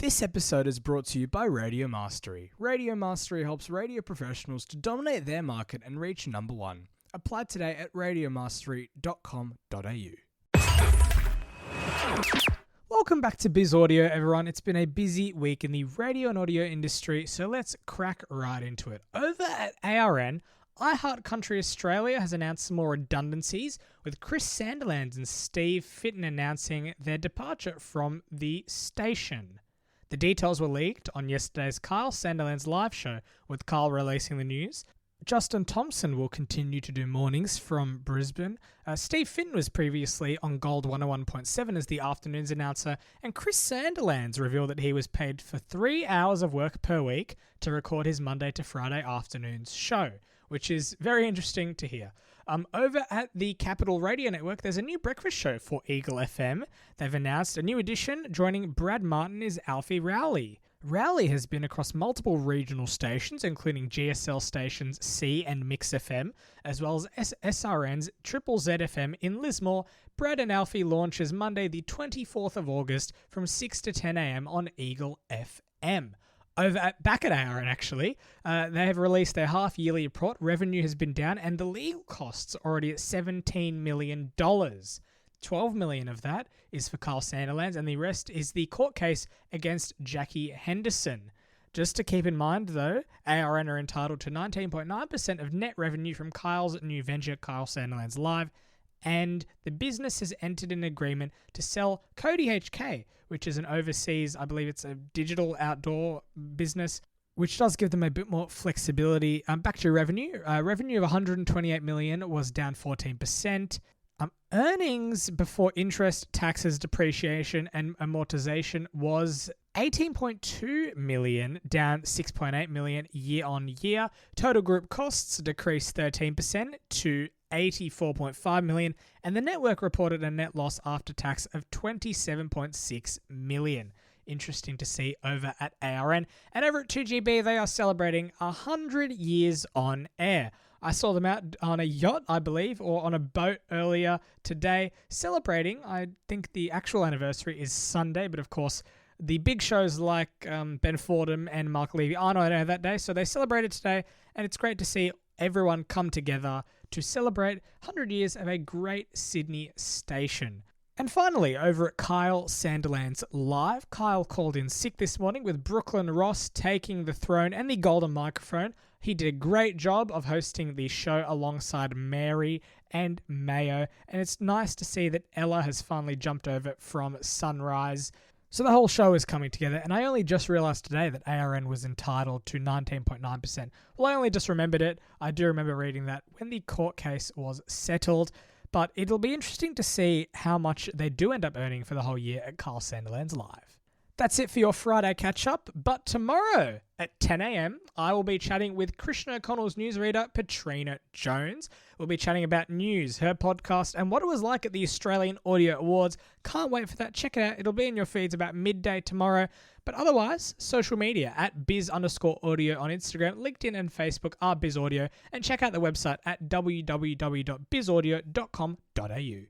This episode is brought to you by Radio Mastery. Radio Mastery helps radio professionals to dominate their market and reach number one. Apply today at radiomastery.com.au. Welcome back to Biz Audio, everyone. It's been a busy week in the radio and audio industry, so let's crack right into it. Over at ARN, iHeartCountry Australia has announced some more redundancies, with Chris Sandilands and Steve Fitton announcing their departure from the station. The details were leaked on yesterday's Kyle Sandilands live show, with Kyle releasing the news. Justin Thompson will continue to do mornings from Brisbane. Steve Fitton was previously on Gold 101.7 as the afternoons announcer, and Chris Sandilands revealed that he was paid for 3 hours of work per week to record his Monday to Friday afternoons show, which is very interesting to hear. Over at the Capital Radio Network, there's a new breakfast show for Eagle FM. They've announced a new addition. Joining Brad Martin is Alfie Rowley. Rowley has been across multiple regional stations, including GSL stations C and Mix FM, as well as SRN's Triple Z FM in Lismore. Brad and Alfie launches Monday the 24th of August from 6 to 10 a.m. on Eagle FM. Back at ARN, actually, they have released their half-yearly report. Revenue has been down, and the legal costs are already at $17 million. $12 million of that is for Kyle Sandilands, and the rest is the court case against Jackie Henderson. Just to keep in mind, though, ARN are entitled to 19.9% of net revenue from Kyle's new venture, Kyle Sandilands Live, and the business has entered an agreement to sell Cody HK, which is an overseas, I believe it's a digital outdoor business, which does give them a bit more flexibility. Back to revenue. Revenue of $128 million was down 14%. Earnings before interest, taxes, depreciation, and amortization was $18.2 million, down $6.8 million year on year. Total group costs decreased 13% to $84.5 million, and the network reported a net loss after tax of $27.6 million. Interesting to see over at ARN. And over at 2GB, they are celebrating 100 years on air. I saw them out on a yacht, I believe, or on a boat earlier today, celebrating. I think the actual anniversary is Sunday, but of course, the big shows like Ben Fordham and Mark Levy aren't on air that day, so they celebrated today, and it's great to see everyone come together to celebrate 100 years of a great Sydney station. And finally, over at Kyle Sandilands Live, Kyle called in sick this morning with Brooklyn Ross taking the throne and the golden microphone. He did a great job of hosting the show alongside Mary and Mayo, and it's nice to see that Ella has finally jumped over from Sunrise. So the whole show is coming together, and I only just realised today that ARN was entitled to 19.9%. Well, I only just remembered it. I do remember reading that when the court case was settled, but it'll be interesting to see how much they do end up earning for the whole year at Kyle Sandilands Live. That's it for your Friday catch-up, but tomorrow at 10 a.m, I will be chatting with Christian O'Connell's newsreader, Patrina Jones. We'll be chatting about news, her podcast, and what it was like at the Australian Audio Awards. Can't wait for that. Check it out. It'll be in your feeds about midday tomorrow. But otherwise, social media at biz_audio on Instagram, LinkedIn and Facebook are Biz Audio, and check out the website at www.bizaudio.com.au.